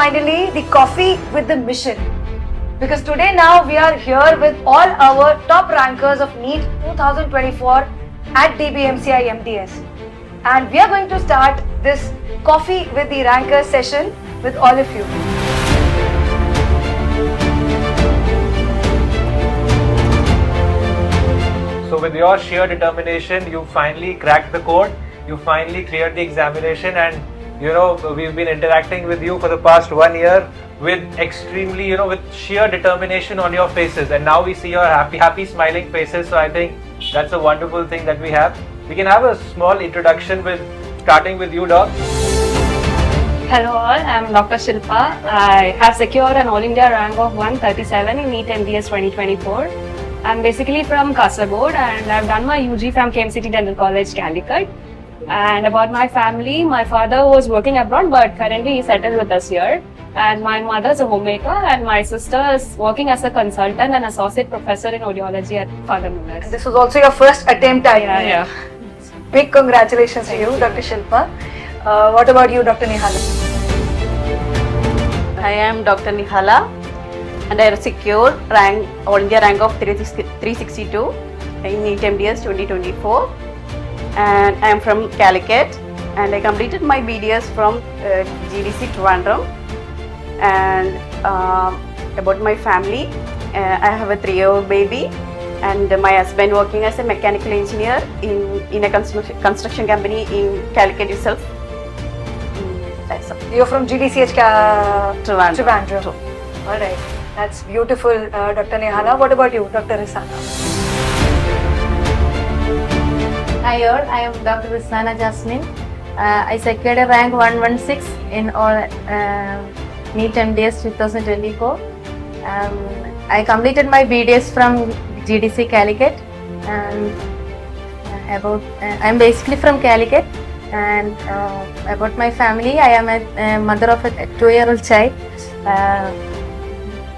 finally the coffee with the mission. Because today now we are here with all our top rankers of NEET 2024 at DBMCI MDS. And we are going to start this coffee with the rankers session with all of you. So with your sheer determination, you finally cracked the code, you finally cleared the examination, and we've been interacting with you for the past 1 year with extremely, with sheer determination on your faces, and now we see your happy smiling faces. So I think that's a wonderful thing that we have. We can have a small introduction starting with you, Doc. Hello all, I'm Dr. Shilpa. I have secured an All India rank of 137 in NEET MDS 2024. I'm basically from Kasaragod and I've done my UG from KMCT Dental College, Calicut. And about my family, my father was working abroad but currently he's settled with us here. And my mother is a homemaker and my sister is working as a consultant and associate professor in audiology at Father Mullers. This was also your first attempt at NEET. Yeah. Big congratulations to you, Dr. Shilpa. What about you, Dr. Nihala? I am Dr. Nihala and I have secured All India rank of 362 in NEET MDS 2024, and I am from Calicut and I completed my BDS from GDC Trivandrum. And about my family, I have a 3-year-old baby and my husband working as a mechanical engineer in a construction company in Calicut itself. That's all. You're from GDCH Trivandrum. Alright, that's beautiful, Dr. Nihala. What about you, Dr. Risana? Hi all, I am Dr. Risana Jasmine. I secured a rank 116 in NEET MDS 2024. I completed my BDS from GDC Calicut. I'm basically from Calicut. And about my family, I am a mother of a 2-year-old child.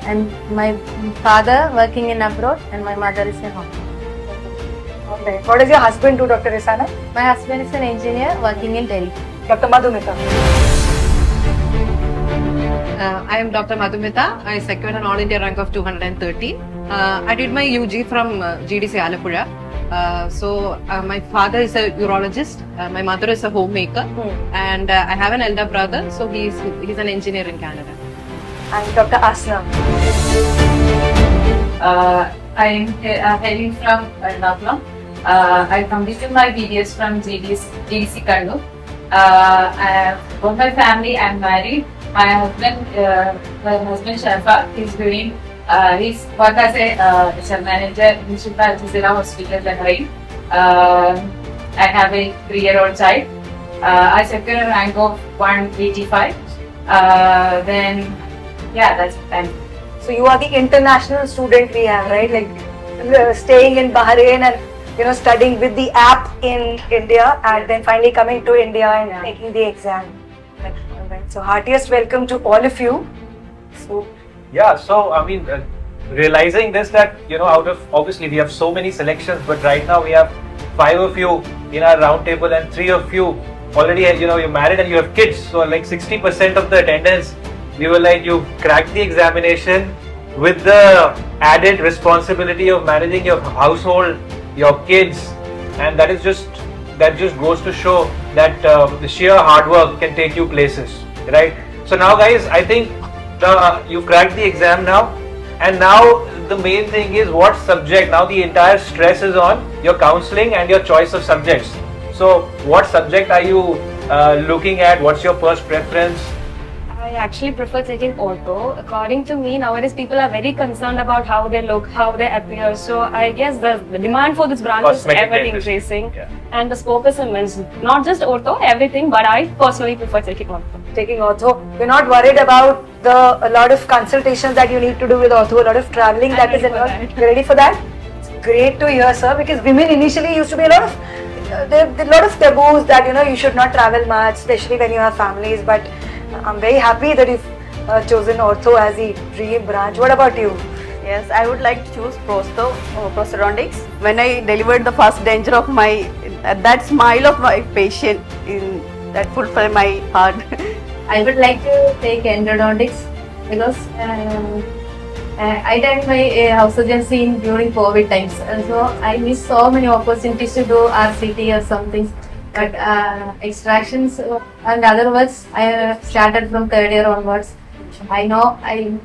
And my father working in abroad and my mother is at home. Okay. What does your husband do, Dr. Risana? My husband is an engineer working in Delhi. Dr. Madhumita. I am Dr. Madhumita. I secured an All India rank of 230. I did my UG from GDC Alappuzha. My father is a urologist, my mother is a homemaker, and I have an elder brother, so he's an engineer in Canada. And Dr. Asna. I'm hailing from Ernakulam. I completed my BDS from GDC Kannur. About my family, I'm married. My husband Sharfa, he's work as a manager in Shilpa Hospital at Hawaii. I have a 3-year-old child. I secured a rank of 185. That's it. So you are the international student we have, right? Like staying in Bahrain and studying with the app in India and then finally coming to India and taking the exam. So heartiest welcome to all of you. Realizing this that out of obviously we have so many selections, but right now we have 5 of you in our round table and 3 of you already you're married and you have kids, so like 60% of the attendance, we were like, you cracked the examination with the added responsibility of managing your household, your kids, and that just goes to show that the sheer hard work can take you places, right? So now guys, I think you've cracked the exam now, and now the main thing is what subject. Now the entire stress is on your counseling and your choice of subjects. So what subject are you looking at? What's your first preference? I actually prefer taking ortho. According to me, nowadays people are very concerned about how they look, how they appear. So I guess the demand for this branch is ever increasing. Yeah. And the scope is immense. Not just ortho, everything, but I personally prefer taking ortho. Taking ortho. You're not worried about a lot of consultations that you need to do with ortho, a lot of traveling that is involved. You're ready for that? It's great to hear, sir, because women initially used to be a lot of taboos that you should not travel much, especially when you have families, but I'm very happy that you've chosen ortho as the dream branch. What about you? Yes, I would like to choose prosthodontics. When I delivered the first danger of that smile of my patient, that fulfilled my heart. I would like to take endodontics because I did my house agency during COVID times, and so I missed so many opportunities to do RCT or something. But extractions and other words, I started from third year onwards. I know I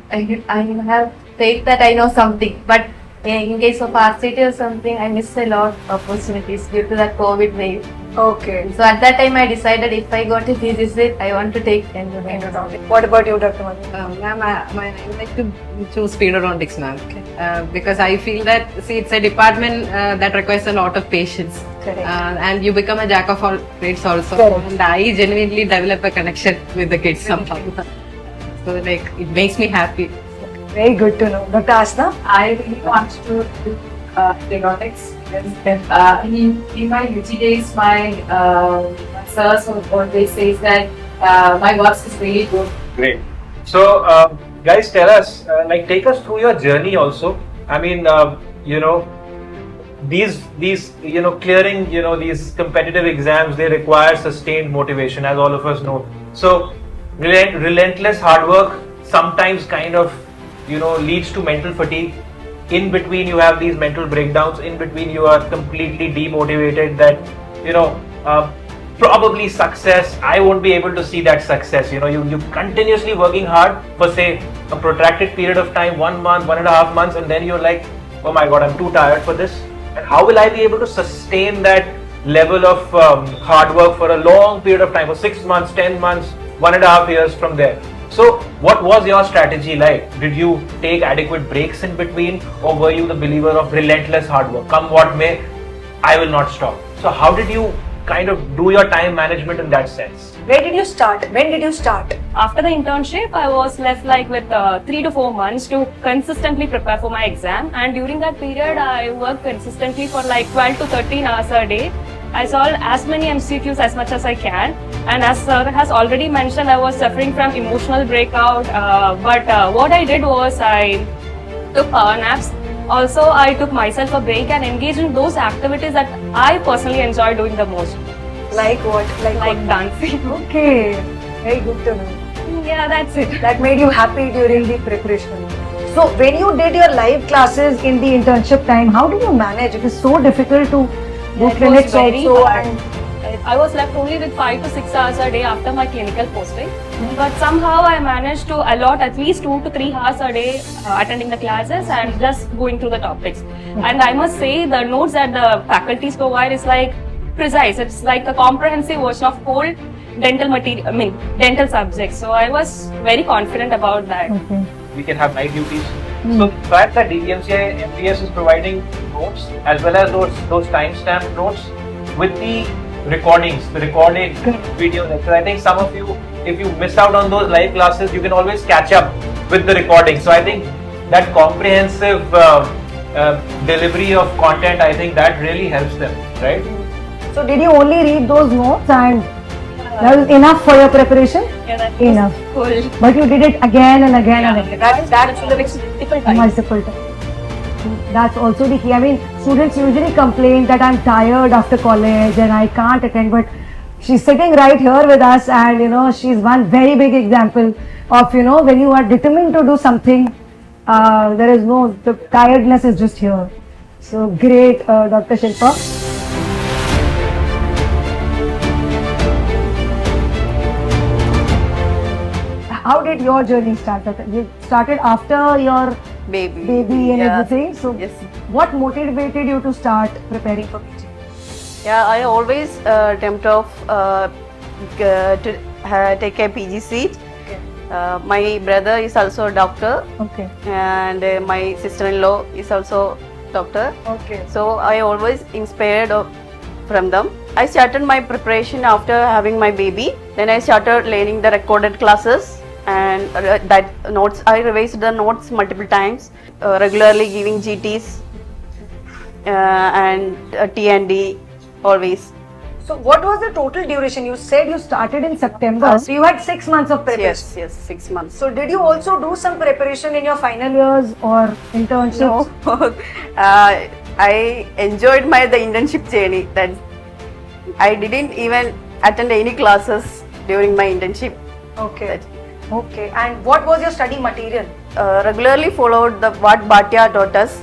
have faith that I know something, but in case of RCT or something, I missed a lot of opportunities due to that COVID wave. Okay. So at that time, I decided if I got a PGC, I want to take endodontics. What about you, Dr. Madhu? Ma'am, I would like to choose pedodontics, ma'am, because I feel that it's a department that requires a lot of patience, Correct. and you become a jack of all trades also. Correct. And I genuinely develop a connection with the kids somehow. So it makes me happy. Very good to know. Dr. Asna? I really want to do endodontics because in my UG days, my sirs always says that my work is really good. Great. So, guys, tell us, take us through your journey also. I mean, these clearing, these competitive exams, they require sustained motivation, as all of us know. So, relentless hard work sometimes kind of, leads to mental fatigue. In between, you have these mental breakdowns. In between, you are completely demotivated that, probably success, I won't be able to see that success. You continuously working hard for, say, a protracted period of time, 1 month, 1.5 months, and then you're like, oh my God, I'm too tired for this. And how will I be able to sustain that level of hard work for a long period of time, for 6 months, 10 months, 1.5 years from there? So, what was your strategy like? Did you take adequate breaks in between, or were you the believer of relentless hard work? Come what may, I will not stop. So, how did you kind of do your time management in that sense? Where did you start? When did you start? After the internship, I was left with 3 to 4 months to consistently prepare for my exam. And during that period, I worked consistently for 12 to 13 hours a day. I solved as many MCQs as much as I can. And as Sir has already mentioned, I was suffering from emotional breakout. But what I did was I took power naps. Also, I took myself a break and engaged in those activities that I personally enjoy doing the most. Like what? Like dancing. Okay. Very good to know. Yeah, that's it. That made you happy during the preparation. So when you did your live classes in the internship time, how did you manage? It is so difficult to do It clinics was very also, hard. and I was left only with 5 to 6 hours a day after my clinical posting. But somehow I managed to allot at least 2 to 3 hours a day attending the classes and just going through the topics. And I must say the notes that the faculties provide is precise. It's like a comprehensive version of whole dental subjects. So I was very confident about that. We can have night duties. So the fact that DBMCI MDS is providing notes as well as those timestamp notes with the recordings, the recorded video lecture. I think some of you, if you miss out on those live classes, you can always catch up with the recording. So I think that comprehensive delivery of content, I think that really helps them, right? so did you only read those notes and that was enough for your preparation? Yeah, that Enough. was cool. But you did it again and again and Yeah. again. That's the multiple times. Multiple times. That's also the key. I mean, students usually complain that I'm tired after college and I can't attend, but she's sitting right here with us, and she's one very big example of when you are determined to do something, the tiredness is just here. So great, Dr. Shilpa. How did your journey start? You started after your baby and everything. So yes. what motivated you to start preparing for PG? Yeah, I always dreamt of to take a PG seat. Okay. My brother is also a doctor, Okay. and my sister-in-law is also doctor. Okay. So I always inspired from them. I started my preparation after having my baby. Then I started learning the recorded classes, and that notes, I revised the notes multiple times, regularly giving GTs and T&D always. So what was the total duration? You said you started in September. So you had 6 months of preparation. Yes, 6 months. So did you also do some preparation in your final years or internships? No, I enjoyed the internship journey. That I didn't even attend any classes during my internship. Okay. Okay. And what was your study material? Regularly followed the what Bhatia taught us,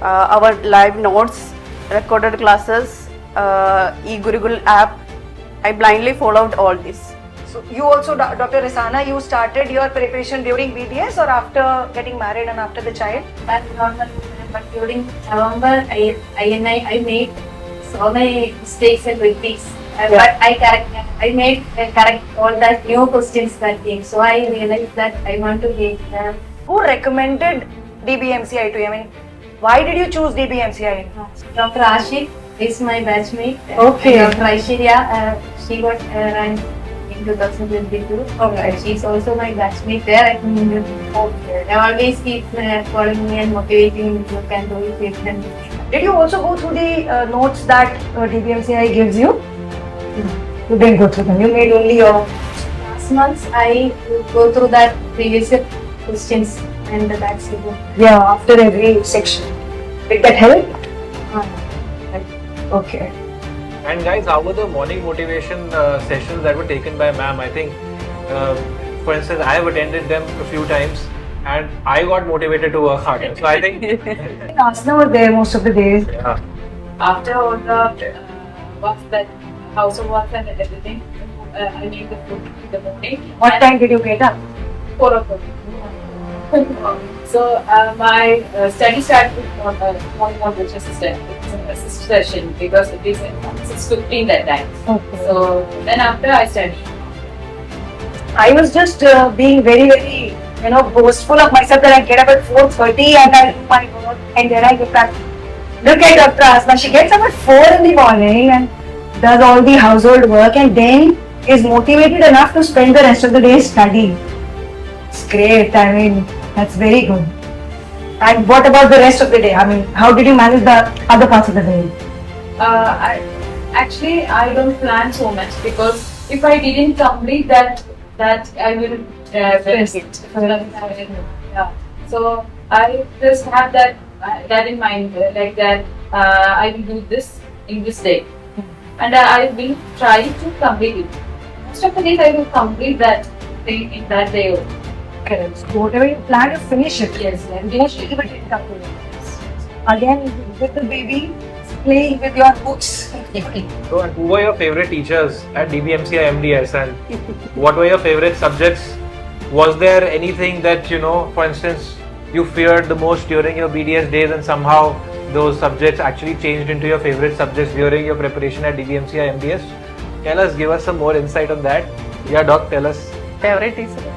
our live notes, recorded classes, e-Gurukul app. I blindly followed all this. So you also, Dr. Risana, you started your preparation during BDS or after getting married and after the child? But normal, but during November, I made so many mistakes and repeats. But I made correct all that new questions that came. So I realized that I want to give them. Who recommended DBMCI to you? I mean, why did you choose DBMCI? Dr. Ashik is my batchmate. Okay. Dr. Aishwarya, she got rank in 2022. Okay. She's also my batchmate there. I think they always keep calling me and motivating me. You can do it. You can do it. Did you also go through the notes that DBMCI gives you? You didn't go through them. You made only your. Last month I would go through that previous year questions and that's it. Yeah, after every section. Did that help? Okay. And guys, how were the morning motivation sessions that were taken by ma'am? I think, for instance, I have attended them a few times and I got motivated to work harder. So I think, Asana was there most of the days. yeah. After all the work that household work and everything, I make the food in the morning. What And time did you get up? 4 o'clock. So my study started with morning which is a session because it is 6:15 that time. Okay. So then after I studied. I was just being very, boastful of myself that I get up at 4:30 and I do my work and then I get back. Look at Dr. Asma, she gets up at 4 in the morning and does all the household work and then is motivated enough to spend the rest of the day studying. It's great, I mean, that's very good. And what about the rest of the day? I mean, how did you manage the other parts of the day? I don't plan so much because if I didn't complete that I will miss it. Yeah. So I just have that in mind, like that I will do this in this day, and I will try to complete it. Most of the days I will complete that thing in that day. Correct. So whatever you plan, you finish it. Yes, and Don't finish it. leave it incomplete. Again, with the baby, playing with your books. So, and who were your favorite teachers at DBMCI MDS and what were your favorite subjects? Was there anything that, for instance, you feared the most during your BDS days and somehow those subjects actually changed into your favorite subjects during your preparation at DBMCI MDS? Give us some more insight on that. Yeah, Doc, tell us. Favorite teacher?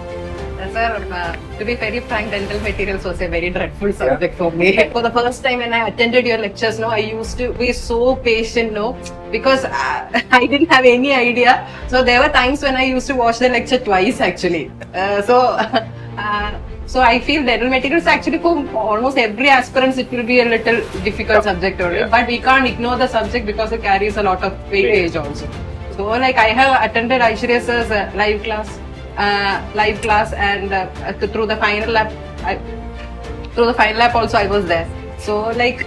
Sir, to be very frank, dental materials was a very dreadful subject for me. For the first time when I attended your lectures, I used to be so patient, because I didn't have any idea. So there were times when I used to watch the lecture twice actually. So I feel dental materials actually for almost every aspirant it will be a little difficult subject only. Yeah. But we can't ignore the subject because it carries a lot of weightage also. So like I have attended Aishwarya sir's live class and through the final lab also I was there. So like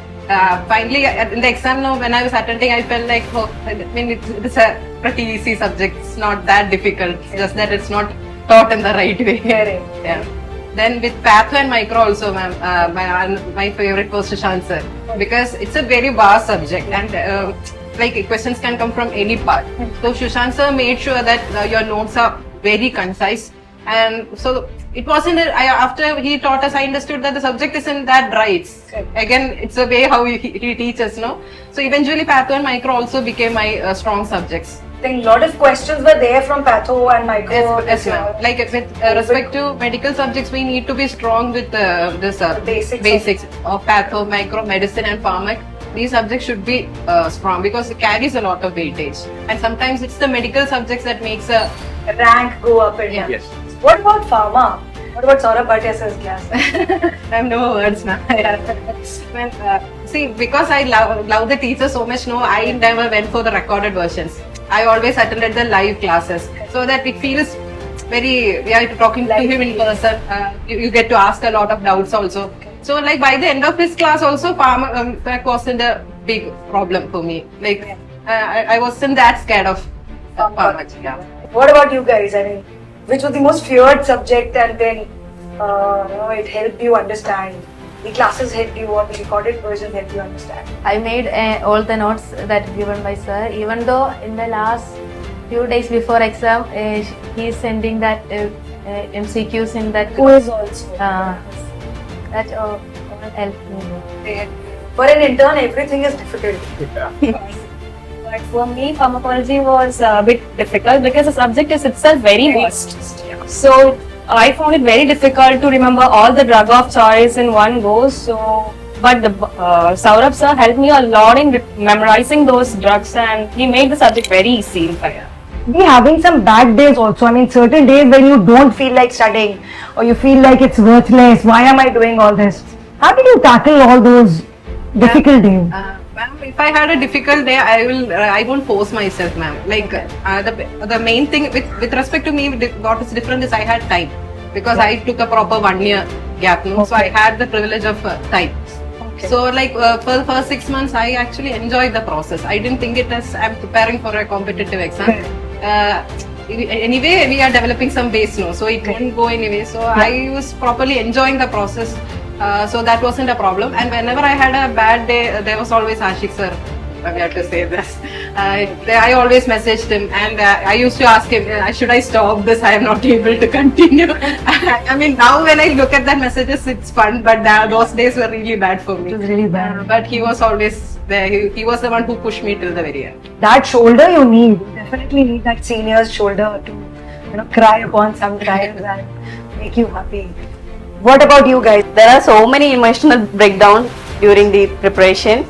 finally in the exam now when I was attending I felt like it's a pretty easy subject. It's not that difficult. It's just that it's not taught in the right way. Yeah. Then with patho and micro also, ma'am, my favorite was Sushant sir because it's a very vast subject and like questions can come from any part. So Sushant sir made sure that your notes are very concise, and so it wasn't. After he taught us, I understood that the subject isn't that dry. Again, it's a way how he teaches, no. So eventually, patho and micro also became my strong subjects. I think a lot of questions were there from patho and micro. Yes, ma'am. Like with respect to medical subjects, we need to be strong with this basics of patho, micro, medicine, and pharmac. These subjects should be strong because it carries a lot of weightage, and sometimes it's the medical subjects that makes a rank go up and down. Yes. What about pharma? What about Saurabh Bhatia class? I have no words now. See, because I love the teacher so much, I never went for the recorded versions. I always attended the live classes so that it feels very, we are talking to him in person. You get to ask a lot of doubts also. So like by the end of his class also, pharma wasn't a big problem for me. Like I wasn't that scared of pharma. Yeah. What about you guys? I mean, which was the most feared subject, and then it helped you understand? The classes helped you, or the recorded version helped you understand? I made all the notes that given by sir. Even though in the last few days before exam, he is sending that MCQs in that. Quiz also. That all helped me. For an intern, everything is difficult. But for me, pharmacology was a bit difficult because the subject is itself very vast. So I found it very difficult to remember all the drug of choice in one go. So, but the Saurabh sir helped me a lot in memorizing those drugs, and he made the subject very easy. Be having some bad days also. I mean, certain days when you don't feel like studying, or you feel like it's worthless. Why am I doing all this? How did you tackle all those difficult days? Ma'am, if I had a difficult day, I won't force myself, ma'am. Like the main thing with respect to me, what is different is I had time, because I took a proper 1 year gap, so I had the privilege of time. So like for the first 6 months, I actually enjoyed the process. I didn't think it as I'm preparing for a competitive exam. Anyway, we are developing some base now, so it won't go anyway. So I was properly enjoying the process. So that wasn't a problem. And whenever I had a bad day, there was always Ashik sir. I have to say this. I always messaged him, and I used to ask him, should I stop this? I am not able to continue. I mean, now when I look at that messages, it's fun, but those days were really bad for me. It was really bad. But he was always there. He was the one who pushed me till the very end. That shoulder you need. You definitely need that senior's shoulder to cry upon sometimes and make you happy. What about you guys? There are so many emotional breakdowns during the preparation.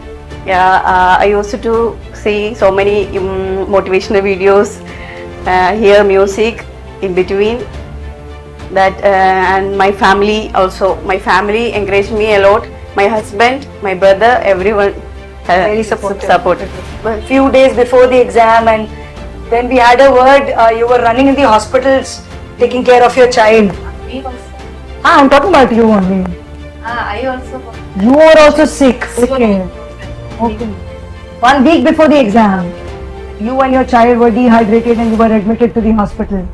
I used to see so many motivational videos, hear music in between that, and my family also. My family encouraged me a lot. My husband, my brother, everyone Very supportive. Few days before the exam, and then we had a word, you were running in the hospitals taking care of your child. I'm talking about you only. I also. You were also sick. Okay. 1 week before the exam, you and your child were dehydrated and you were admitted to the hospital.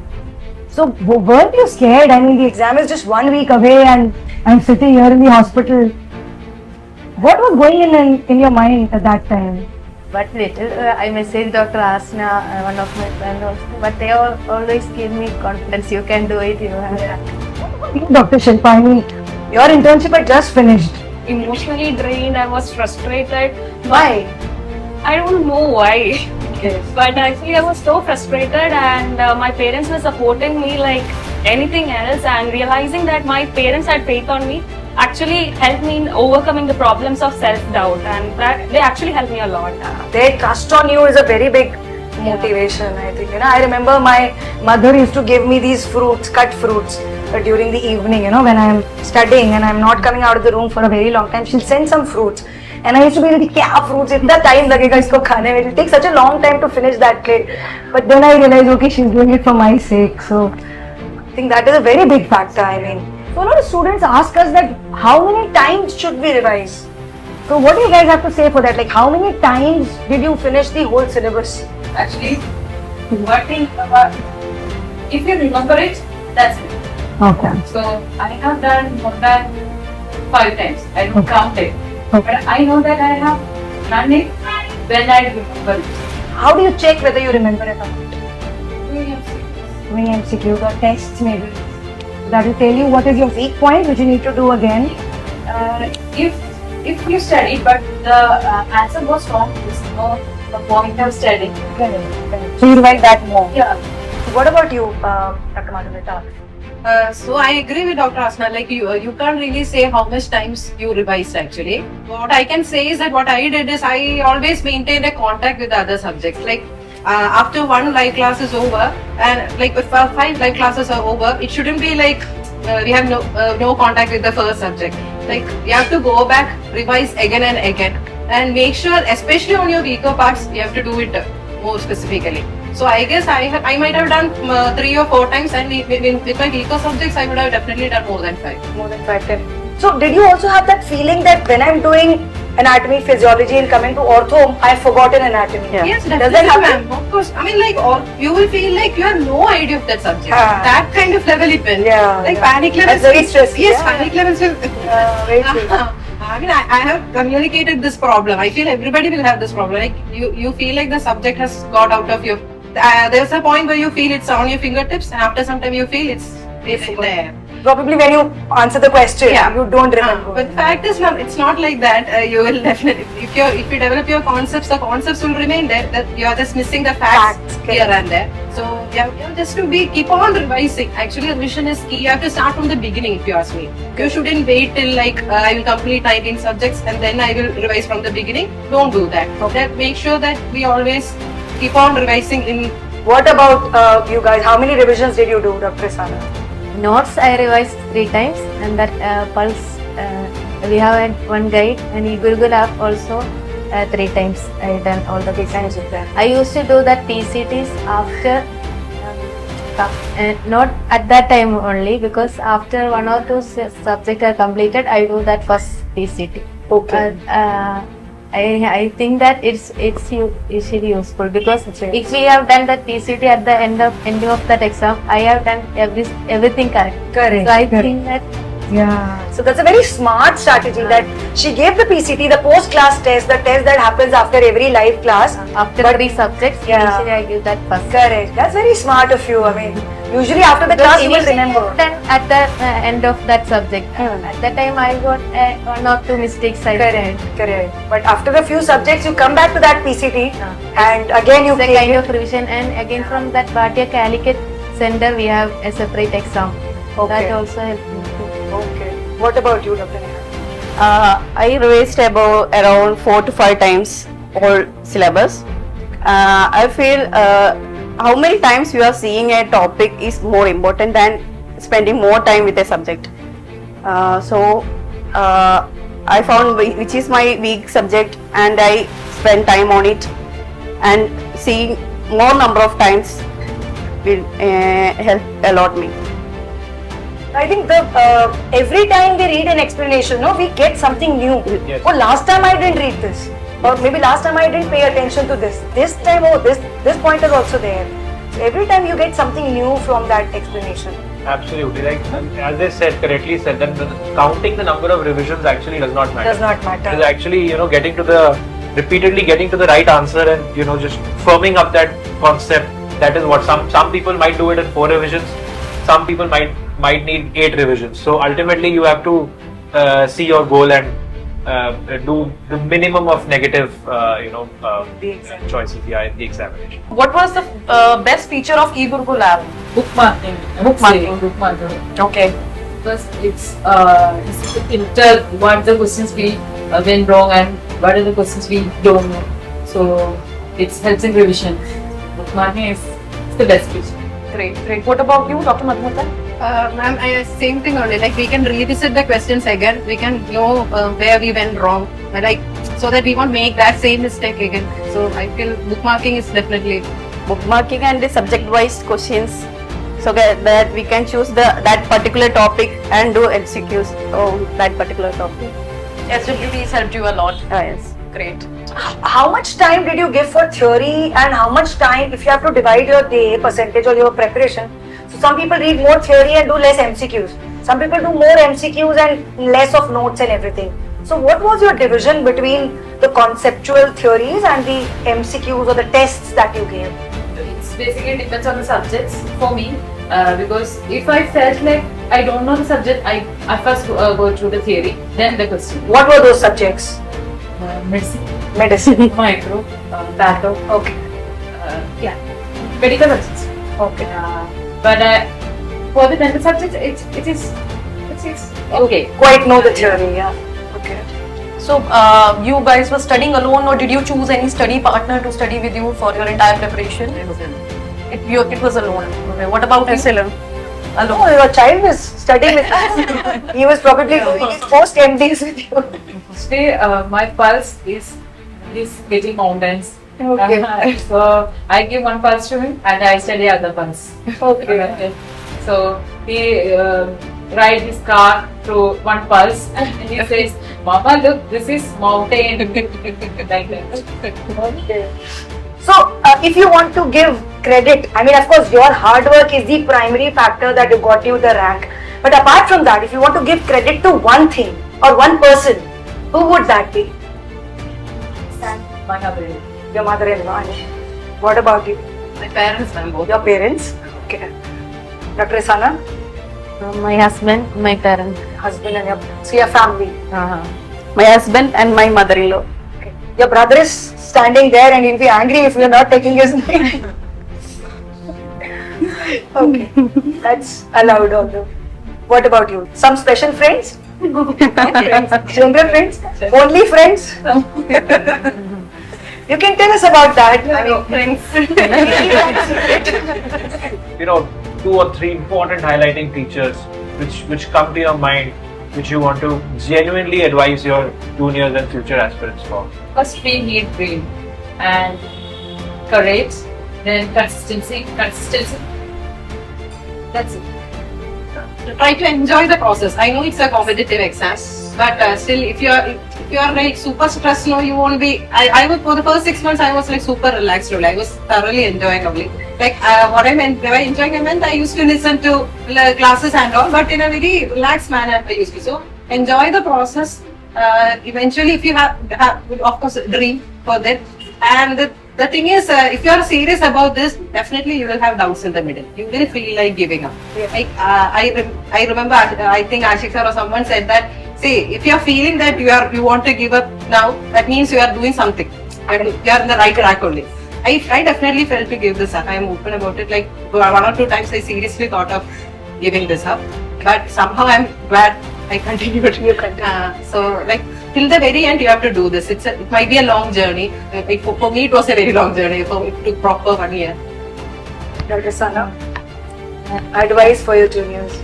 So weren't you scared? I mean, the exam is just 1 week away, and I'm sitting here in the hospital. What was going in your mind at that time? But little, I messaged Dr. Asna, one of my friends also. But they always give me confidence. You can do it. You have. Dr. Shilpa, I mean, your internship had just finished. Emotionally drained, I was frustrated. Why? I don't know why. But actually I was so frustrated, and my parents were supporting me like anything else, and realizing that my parents had faith on me actually helped me in overcoming the problems of self-doubt, and that they actually helped me a lot. Their trust on you is a very big motivation, I think. I remember my mother used to give me these fruits, cut fruits, during the evening, when I'm studying and I'm not coming out of the room for a very long time. She'll send some fruits. And I used to be like, kya fruits? Itna time lagega isko khane mein. It'll take such a long time to finish that plate. But then I realized, okay, she's doing it for my sake. So I think that is a very big factor. I mean, so a lot of students ask us that how many times should we revise? So what do you guys have to say for that? Like, how many times did you finish the whole syllabus? Actually, what thing about, if you remember it, that's it. Okay. So I have done more than 5 times. I don't count it. Okay. But I know that I have done it when I remember it. How do you check whether you remember it or not? Doing MCQ or tests maybe. That will tell you what is your weak point, which you need to do again. if you studied but the answer was wrong, there's no point of studying. Correct. So you revise that more. Yeah. What about you, Dr. Madhumita? So I agree with Dr. Asna. Like you can't really say how much times you revised actually. What I can say is that what I did is I always maintained a contact with the other subjects. Like after one live class is over, and like if 5 live classes are over, it shouldn't be like we have no contact with the first subject. Like you have to go back, revise again and again, and make sure, especially on your weaker parts, you have to do it more specifically. So I guess I might have done 3 or 4 times, and with my weaker subjects, I would have definitely done more than 5. More than 5 times. So did you also have that feeling that when I'm doing anatomy, physiology, and coming to ortho, I've forgotten anatomy. Yeah. Yes, Does definitely, that happen? ma'am. Of course. I mean, like, or you will feel like you have no idea of that subject. Ah. That kind of level it will. Yeah, Like yeah. panic levels. That's very stressful, Yes, yeah. panic levels will. Very true. I mean, I have communicated this problem. I feel everybody will have this problem. Like you feel like the subject has got out of your. There's a point where you feel it's on your fingertips, and after some time you feel it's there. Probably when you answer the question, Yeah. you don't remember. But the fact is, not it's not like that. You will definitely, if you develop your concepts, the concepts will remain there. That you are just missing the facts Facts, here and there. So you have just to keep on revising. Actually, revision is key. You have to start from the beginning. If you ask me, you shouldn't wait till like I will complete 19 subjects and then I will revise from the beginning. Don't do that. That make sure that we always keep on revising in. What about you guys? How many revisions did you do, Dr. Sana? Notes I revised 3 times, and that pulse we have one guide, and Google app also 3 times I done all the kinds of that. I used to do that PCTs after not at that time only, because after 1 or 2 subjects are completed I do that first PCT. Okay. I think that it's usually useful, because if we have done that PCT at the ending of that exam, I have done everything correct. Correct. So I think that So that's a very smart strategy that she gave the PCT, the post-class test, the test that happens after every live class. after But- 3 subjects, Yeah. usually I give that first. Correct. That's very smart of you. I mean, usually after the class you will remember. Then at the end of that subject, at that time I got 1 or 2 mistakes. I Correct. Correct. But after a few subjects, you come back to that PCT and again you The take kind it. of revision, and again from that Bhatia Calicut Center we have a separate exam. Okay. That also helped me too. Okay. What about you, Dr. Neha? I revised around 4 to 5 times all syllabus. I feel how many times you are seeing a topic is more important than spending more time with a subject. I found which is my weak subject, and I spend time on it, and seeing more number of times will help a lot me. I think every time we read an explanation, no, we get something new. Yes. Oh, last time I didn't read this, or maybe last time I didn't pay attention to this. This time, oh, this point is also there. So every time you get something new from that explanation. Absolutely. Like as they said, correctly said, that counting the number of revisions actually does not matter. Does not matter. It's actually, repeatedly getting to the right answer and, just firming up that concept. That is what some people might do it in 4 revisions. Some people might need 8 revisions. So ultimately you have to see your goal and do the minimum of negative, choices in the examination. What was the best feature of eGurukul app? Bookmarking. Bookmarking. Okay. Because it's to filter what the questions we went wrong and what are the questions we don't know. So it helps in revision. Bookmarking is the best feature. Great. What about you, Dr. Madhumita? Ma'am, same thing only. Like we can revisit the questions again. We can know where we went wrong. Like so that we won't make that same mistake again. So I feel bookmarking is definitely Bookmarking and the subject-wise questions, so that we can choose that particular topic and do MCQs on that particular topic. SWPs helped you a lot. Yes. Great. How much time did you give for theory, and how much time, if you have to divide your day percentage or your preparation? So some people read more theory and do less MCQs. Some people do more MCQs and less of notes and everything. So what was your division between the conceptual theories and the MCQs or the tests that you gave? It's basically depends on the subjects for me. Because if I felt like I don't know the subject, I first go through the theory, then the question. What were those subjects? Medicine, Medicine. micro, patho, Okay. medical subjects. Okay. But for the dental subjects, it is okay. Quite know the theory, yeah. Okay. So you guys were studying alone, or did you choose any study partner to study with you for your entire preparation? It was alone. Okay. What about you? Alone. Oh, your child was studying with us. He was probably doing his post MDs with you. Today, my pulse is getting mountains. Okay. So I give one pulse to him and I study other pulse. Okay. So he ride this car through one pulse, and he says, "Mama, look, this is mountain." Like that. So, if you want to give credit, I mean, of course, your hard work is the primary factor that got you the rank. But apart from that, if you want to give credit to one thing or one person, who would that be? My mother. Your mother-in-law. What about you? My parents, ma'am, both. Your parents? Okay. Dr. Isana? My husband, my parents. Husband and your family. My husband and my mother-in-law. Okay. Your brother is standing there and he'll be angry if you're not taking his name. Okay. That's allowed although. What about you? Some special friends? General friends? Only friends? You can tell us about that. I mean, You know, 2 or 3 important highlighting features which come to your mind, which you want to genuinely advise your juniors and future aspirants for. First, we need dream and courage, then consistency. That's it. Try to enjoy the process. I know it's a competitive exam, but still, if you are like super stressed, no, you won't be. I was for the first 6 months, I was like super relaxed. Really. I was thoroughly enjoying only. Like what I meant by enjoying, I meant I used to listen to classes and all, but in a very relaxed manner. I used to. So enjoy the process. Eventually, if you have of course dream for that, and the thing is, if you are serious about this, definitely you will have doubts in the middle. You will feel like giving up. Like I remember, I think Ashik sir or someone said that. See, if you are feeling that you want to give up now, that means you are doing something and you are in the right track only. I definitely felt to give this up. I am open about it. Like 1 or 2 times, I seriously thought of giving this up, but somehow I am glad I continued. You continue. So like. Till the very end, you have to do this. It might be a long journey. For me, it was a very long journey. For it took proper 1 year. Dr. Sana, advice for your juniors.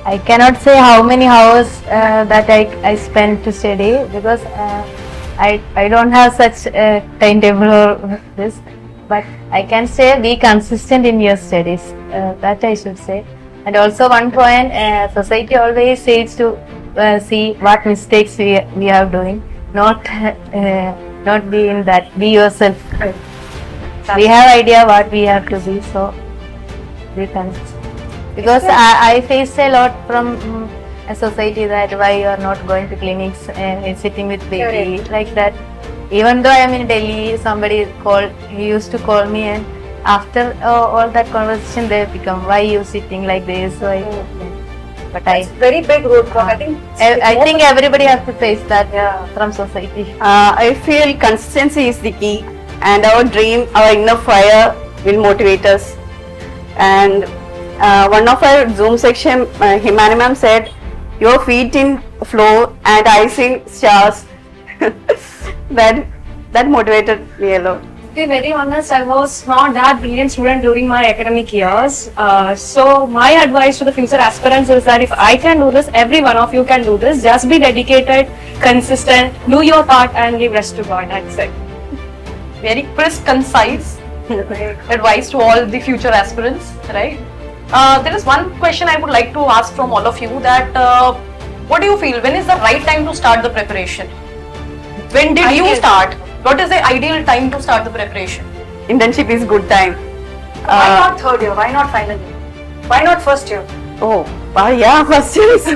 I cannot say how many hours that I spent to study because I don't have such a timetable or this, but I can say be consistent in your studies. That I should say. And also one point, society always says to see what mistakes we are doing, not be in that. Be yourself. Right. We have idea what we have to be, so be consistent. Because I face a lot from a society that why you are not going to clinics and sitting with baby. Correct. Like that. Even though I am in Delhi, somebody he used to call me, and after all that conversation they become, why you sitting like this? Why? But It's very big roadblock. I think everybody has to face that from society. I feel consistency is the key, and our dream, our inner fire will motivate us. And one of our Zoom section, Himani ma'am said, "Your feet in flow and I see stars." that motivated me a lot. To be very honest, I was not that brilliant student during my academic years. So my advice to the future aspirants is that if I can do this, every one of you can do this. Just be dedicated, consistent, do your part and leave rest to God. That's it. Very crisp, concise advice to all the future aspirants, right? There is one question I would like to ask from all of you that what do you feel? When is the right time to start the preparation? When did you start? What is the ideal time to start the preparation? Internship is good time. Why not third year? Why not final year? Why not first year? Yeah, first year is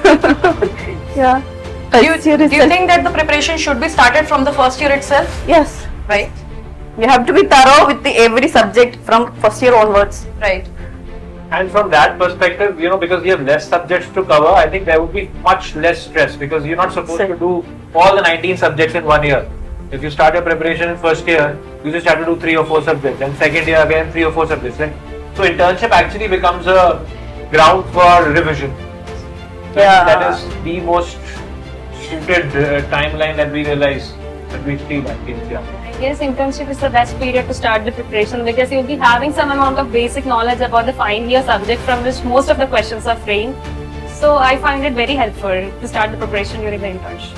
yeah. Do you think that the preparation should be started from the first year itself? Yes. Right? You have to be thorough with every subject from first year onwards. Right. And from that perspective, because you have less subjects to cover, I think there would be much less stress because you're not supposed to do all the 19 subjects in 1 year. If you start your preparation in first year, you just have to do 3 or 4 subjects, and second year again 3 or 4 subjects. And so internship actually becomes a ground for revision. That is the most suited timeline that we realize that we feel like in India. I guess internship is the best period to start the preparation because you'll be having some amount of basic knowledge about the final year subject from which most of the questions are framed. So I find it very helpful to start the preparation during the internship.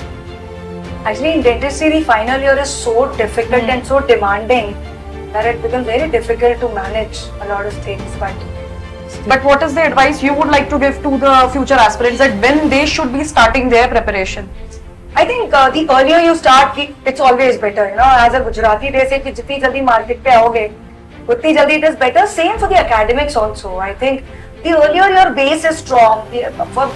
Actually, in dentistry, the final year is so difficult and so demanding that it becomes very difficult to manage a lot of things. But But what is the advice you would like to give to the future aspirants that when they should be starting their preparation? I think the earlier you start, it's always better. You know, as a Gujarati, they say कि जितनी जल्दी market पे आओगे, उतनी जल्दी it is better. Same for the academics also. I think the earlier your base is strong.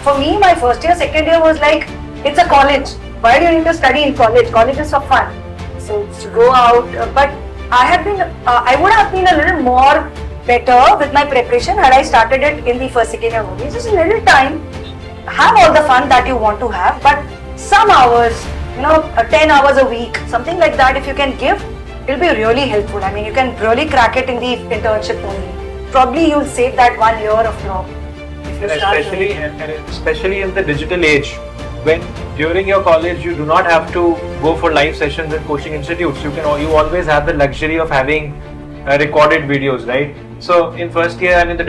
For me, my first year, second year was like, it's a college. Why do you need to study in college? College is for fun. So to go out, but I would have been a little more better with my preparation had I started it in the first, second year only. Just a little time, have all the fun that you want to have, but some hours, 10 hours a week, something like that, if you can give, it'll be really helpful. I mean, you can really crack it in the internship only. Probably you'll save that 1 year of your, if you start especially in the digital age, when during your college you do not have to go for live sessions in coaching institutes. You always have the luxury of having recorded videos, right? So in first year, I mean, the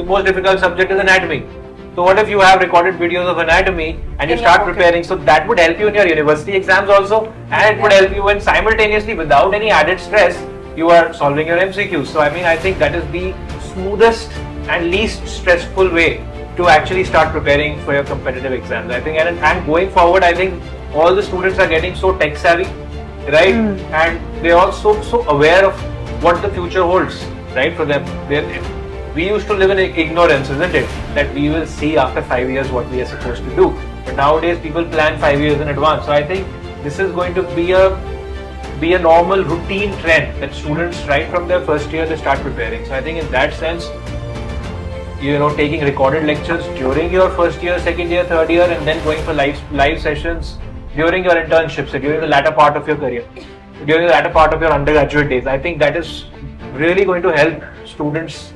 most difficult subject is anatomy. So what if you have recorded videos of anatomy and you start preparing? So that would help you in your university exams also, and it would help you when simultaneously, without any added stress, you are solving your MCQs. So I mean, I think that is the smoothest and least stressful way to actually start preparing for your competitive exams. I think, and going forward, I think all the students are getting so tech savvy, right? And they are also so aware of what the future holds, right, for them. We used to live in ignorance, isn't it? That we will see after 5 years what we are supposed to do. But nowadays people plan 5 years in advance. So I think this is going to be a normal routine trend that students right from their first year they start preparing. So I think in that sense, taking recorded lectures during your first year, second year, third year, and then going for live sessions during your internships, during the latter part of your career, during the latter part of your undergraduate days. I think that is really going to help students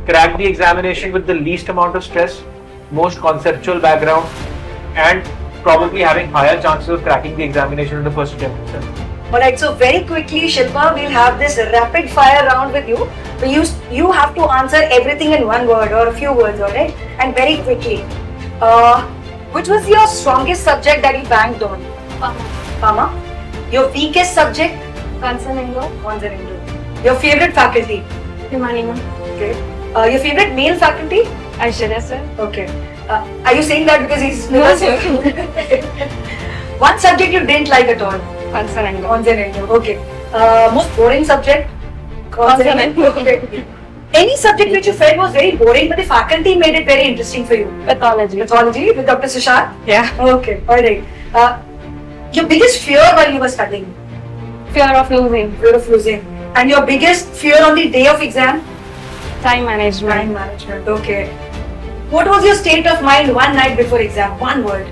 crack the examination with the least amount of stress, most conceptual background, and probably having higher chances of cracking the examination in the first attempt itself. Alright, so very quickly, Shilpa, we'll have this rapid fire round with you. You have to answer everything in one word or a few words, alright? And very quickly. Which was your strongest subject that you banked on? Pharma. Your weakest subject? Concern Indo. Your favorite faculty? Humanima. Okay. Your favorite male faculty? Aishwarya sir. Okay. Are you saying that because he's male? One subject you didn't like at all? Concern Indo. Okay. Most boring subject? Okay. Any subject which you felt was very boring but the faculty made it very interesting for you? Pathology. Pathology with Dr. Sushant? Yeah. Okay. Alright. Your biggest fear while you were studying? Fear of losing. Fear of losing. And your biggest fear on the day of exam? Time management. Time management. Okay. What was your state of mind one night before exam? One word.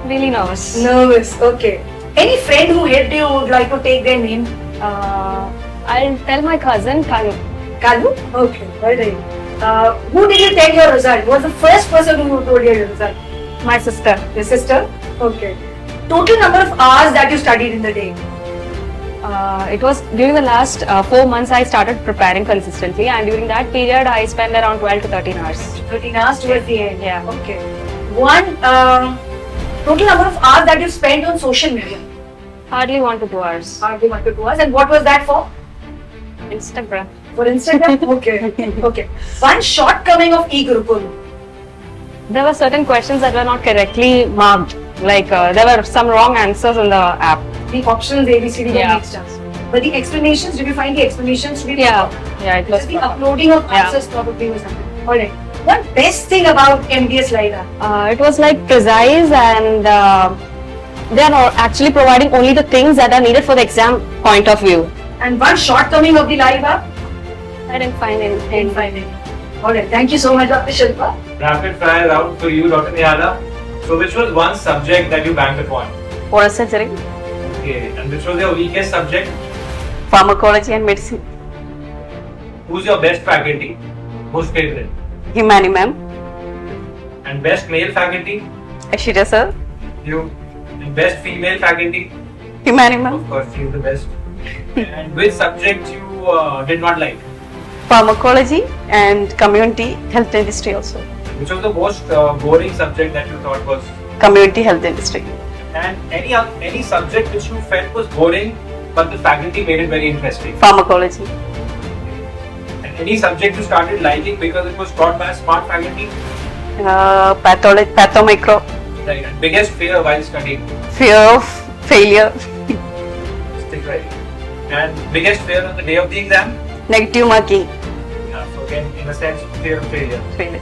Really nervous. Nervous. Okay. Any friend who helped you would like to take their name? I'll tell my cousin Kalu. Kalu? Okay. Alright. Who did you tell your result? Who was the first person who told you your result? My sister. Your sister? Okay. Total number of hours that you studied in the day? It was during the last 4 months I started preparing consistently, and during that period I spent around 12 to 13 hours. 13 hours towards the end? Yeah. Okay. One total number of hours that you spent on social media? Hardly 1 to 2 hours. Hardly 1 to 2 hours. And what was that for? Instagram. For Instagram? Okay. Okay. One shortcoming of e-Gurukul? There were certain questions that were not correctly marked. Like there were some wrong answers in the app. The options ABCD Yeah. don't make sense. But the explanations, did you find the explanations to be Yeah. proper? Yeah, it was Just the uploading of Yeah. answers probably was something. Alright. What best thing about MDS Live app? It was like precise, and they are actually providing only the things that are needed for the exam point of view. And one shortcoming of the Live app? I didn't find anything. Alright. Thank you so much, Dr. Shilpa. Rapid fire round for you, Dr. Nihala. So which was one subject that you banked upon? Oral surgery, Okay. And which was your weakest subject? pharmacology and medicine. Who's your best faculty? Most favorite? Humani ma'am, And best male faculty? Aishwarya sir, You. And best female faculty? Humani ma'am, Of course, she's the best. And which subject you did not like? pharmacology and community health industry also. Which was the most boring subject that you thought was? Community health industry. And any subject which you felt was boring, but the faculty made it very interesting? Pharmacology. And any subject you started liking because it was taught by a smart faculty? Pathomicro, Right. And biggest fear while studying? fear of failure, Stick right. And biggest fear on the day of the exam? negative marking, Yeah, so again, in a sense, fear of failure. failure.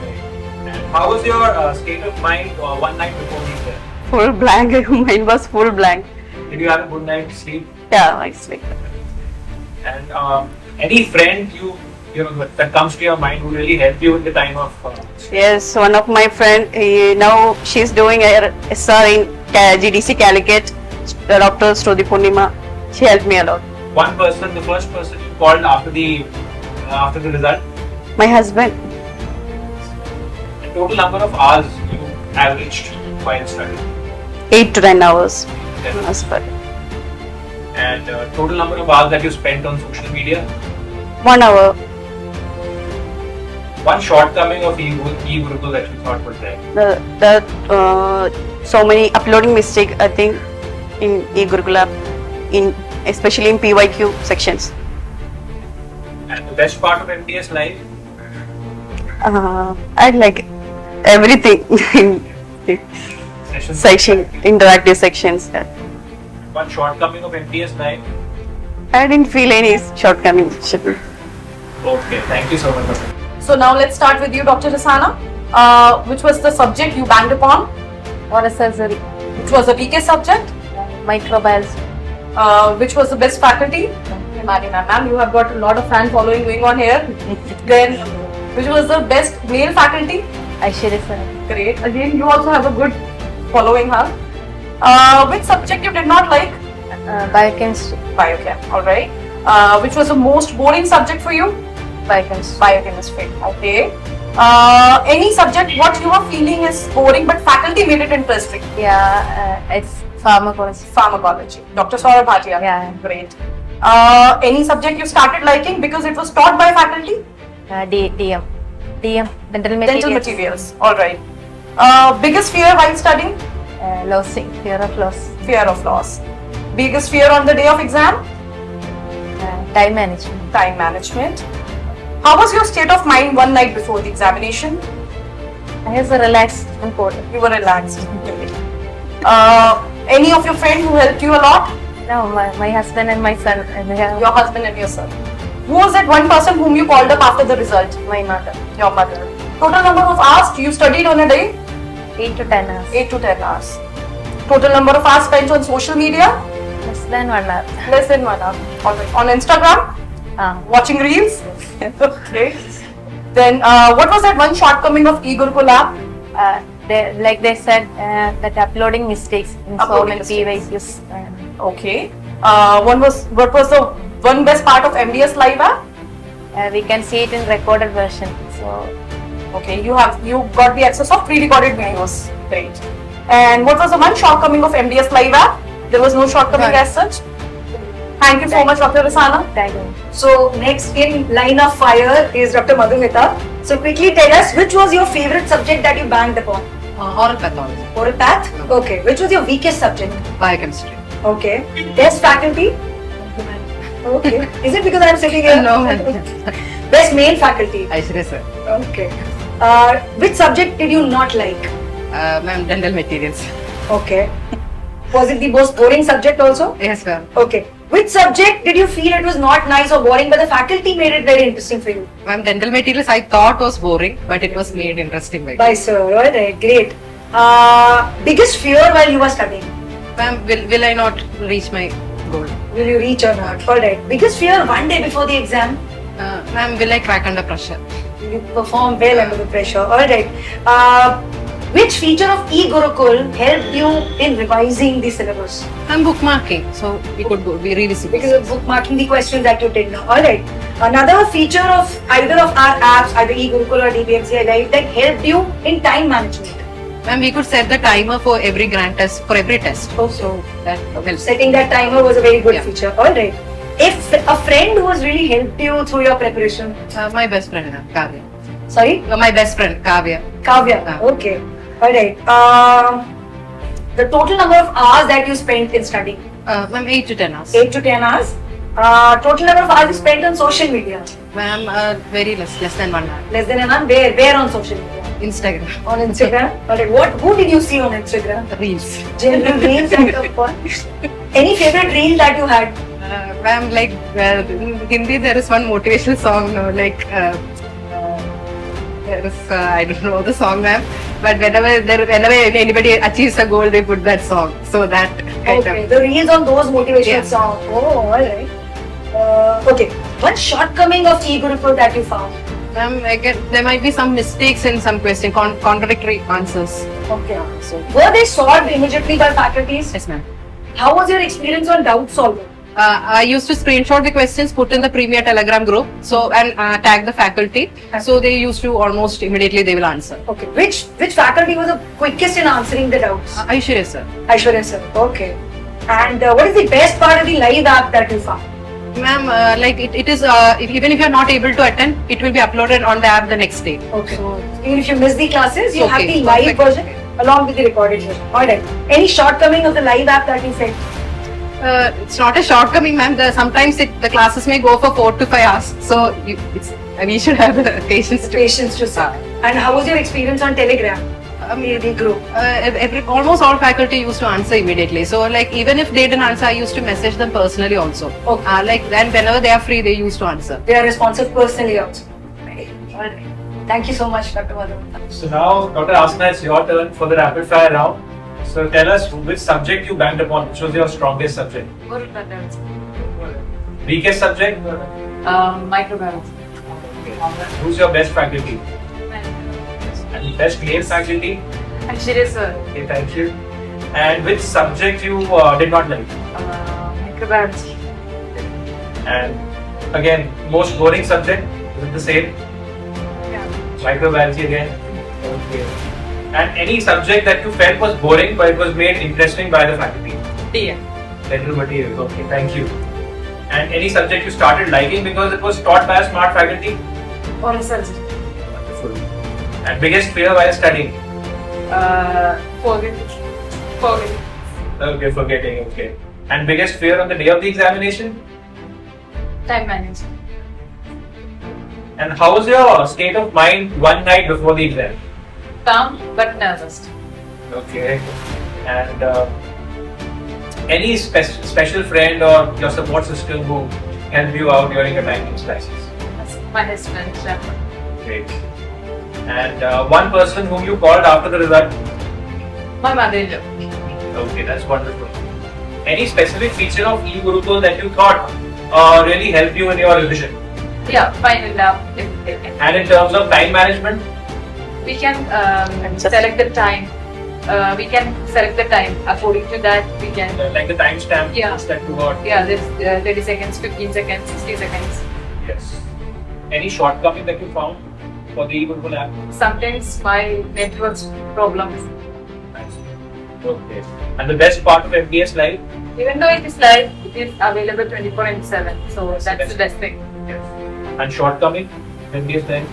Right. And how was your state of mind one night before the exam? Full blank, mine was full blank. Did you have a good night's sleep? Yeah, I sleep. And any friend you know that comes to your mind who really helped you in the time of Yes, one of my friend, now she's doing her SR in GDC Calicut, Dr. Stodi Purnima. She helped me a lot. one person, the first person you called after the result? My husband, The total number of hours you averaged while studying? 8 to 10 hours. Yes. As per. And total number of hours that you spent on social media? 1 hour. One shortcoming of e-Gurukul that you thought was there? So many uploading mistake, I think, in e-Gurukula, especially in PYQ sections. And the best part of MDS Live? I like everything in Sessions. section, interactive sections. One shortcoming of MDS Live? I didn't feel any shortcoming. Okay, thank you so much. Dr. So now let's start with you, Dr. Rasana. Which was the subject you banged upon? Oral surgery, Which was the weakest subject? microbiology. Which was the best faculty? Himani ma'am, you have got a lot of fan following going on here. Then, which was the best male faculty? Aishwarya sir, Great. Again, you also have a good following, huh? Which subject you did not like? biochemistry, Biochem. All right. Which was the most boring subject for you? biochemistry. Biochemistry. Okay. Any subject what you are feeling is boring, but faculty made it interesting. It's pharmacology. Pharmacology. Dr. Saurabh Bhatia. Yeah. Great. Any subject you started liking because it was taught by faculty? DM, dental materials. Dental materials. All right. Biggest fear while studying? Losing, fear of loss. Fear of loss. Biggest fear on the day of exam? Time management. Time management. How was your state of mind one night before the examination? I was relaxed and cold. You were relaxed. Any of your friends who helped you a lot? No, my husband and my son. And they are Your husband and your son. Who was that one person whom you called up after the result? my mother. Your mother. Total number of hours you studied on a day? 8 to 10 hours. 8 to 10 hours. Total number of hours spent on social media? Less than 1 hour. Less than 1 hour. Alright. On Instagram? Watching reels? Okay. Then what was that one shortcoming of e-Gurukul app? They said that uploading mistakes in so Uploading many mistakes. PYQs. Okay. What was the one best part of MDS Live app? We can see it in recorded version. So Okay, you got the access of pre-recorded videos. Great. And what was the one shortcoming of MDS Live app? There was no shortcoming as such. Thank you so much, Dr. Rasana. thank you. So next in line of fire is Dr. Madhumita. So quickly tell us, which was your favorite subject that you banged upon? Oral pathology, Oral path? Okay. Which was your weakest subject? biochemistry. Okay. Best faculty? Okay. Is it because I'm sitting here? No. Best male faculty? Aishwarya sir. Okay. Which subject did you not like? Ma'am, dental materials. Okay. Was it the most boring subject also? Yes, ma'am. Okay. Which subject did you feel it was not nice or boring, but the faculty made it very interesting for you? Ma'am, dental materials I thought was boring, but it was made interesting by Bye, sir. Alright, great. Biggest fear while you were studying? Ma'am, will I not reach my goal? Will you reach or not? Alright. Biggest fear one day before the exam? Ma'am, will I crack under pressure? You perform well under the pressure. Alright. Which feature of e-Gurukul helped you in revising the syllabus? I'm bookmarking, so we could go, we revisit. Because of bookmarking the questions that you did now. Alright. Another feature of either of our apps, either e-Gurukul or DBMCI Live, that helped you in time management. Ma'am, we could set the timer for every grant test, for every test. So that helps. Setting that timer was a very good Yeah. feature. Alright. If a friend who has really helped you through your preparation? My best friend, Kavya. Sorry? My best friend, Kavya. Kavya. Okay. Alright. The total number of hours that you spent in studying? Ma'am, 8 to 10 hours. 8 to 10 hours. Total number of hours you spent on social media? Ma'am, very less than 1 hour. Less than an hour. Where on social media? Instagram. On Instagram. Alright. Who did you see on Instagram? Reels. General reels and fun. Any favorite reel that you had? Ma'am, like in Hindi there is one motivational song, like there is, I don't know the song, ma'am, but whenever anybody achieves a goal, they put that song. So that kind Okay, of. the reels on those motivational Yeah. songs. Oh, alright. Okay, one shortcoming of e-Gurukul that you found? Ma'am, there might be some mistakes in some question, contradictory answers. Okay. Were they solved immediately by faculties? Yes, ma'am. How was your experience on doubt solving? I used to screenshot the questions, put in the Premier Telegram group, and tag the faculty. So they used to almost immediately they will answer. Okay. Which faculty was the quickest in answering the doubts? Aishwarya sir. Aishwarya sir. Okay. And what is the best part of the live app that you found? Ma'am, like it is, even if you are not able to attend, it will be uploaded on the app the next day. Okay. Even if you miss the classes, you have Okay, the live perfect. version along with the recorded version. Alright. Any shortcoming of the live app that you felt? It's not a shortcoming, ma'am. Sometimes the classes may go for 4 to 5 hours. So we should have the patience to. Patience to serve. And how was your experience on Telegram? The group. Almost all faculty used to answer immediately. So like even if they didn't answer, I used to message them personally also. Okay. Like then whenever they are free, they used to answer. They are responsive personally also. Right. Alright. Thank you so much, Dr. Madhu. So now, Dr. Asna, it's your turn for the rapid fire round. So tell us which subject you banked upon, which was your strongest subject? Weakest subject? Microbiology. Who's your best faculty? And best male faculty? Aishwarya sir. Okay, thank you. And which subject you did not like? Microbiology. And again, most boring subject? Is it the same? Yeah. Microbiology again? Okay. And any subject that you felt was boring but it was made interesting by the faculty? DM. General materials, okay, thank you. And any subject you started liking because it was taught by a smart faculty? Oral surgery. Wonderful. And biggest fear while studying? Forgetting. Okay, forgetting, okay. And biggest fear on the day of the examination? Time management. And how was your state of mind one night before the exam? Calm but nervous. Okay. And any special friend or your support system who helped you out during your time in classes? My husband, Shravan. Great. And one person whom you called after the result? My mother-in-law. Okay, that's wonderful. Any specific feature of e-Gurukul that you thought really helped you in your revision? Yeah, final lab. And in terms of time management? We can select the time. We can select the time according to that. We can. Like the timestamp Yeah. that you got? Yeah, there's 30 seconds, 15 seconds, 60 seconds. Yes. Any shortcoming that you found for the e-Gurukul app? Sometimes my network's problems. Nice. Okay. And the best part of MDS Live? Even though it is live, it is available 24/7. So that's the best thing. Yes. And shortcoming? MDS Live?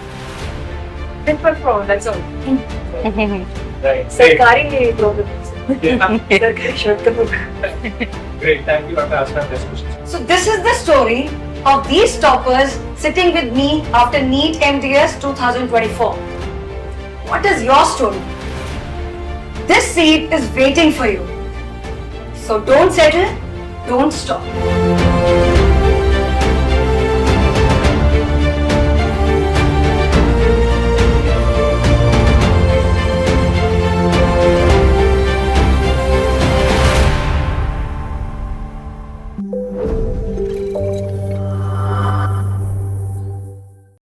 Network problem, that's all. Right. Great. Sarkari programs. Yeah. Sarkari shortcoming. Great. Thank you, Dr. Asna, for this question. So this is the story of these toppers sitting with me after NEET MDS 2024. What is your story? This seat is waiting for you. So don't settle, don't stop.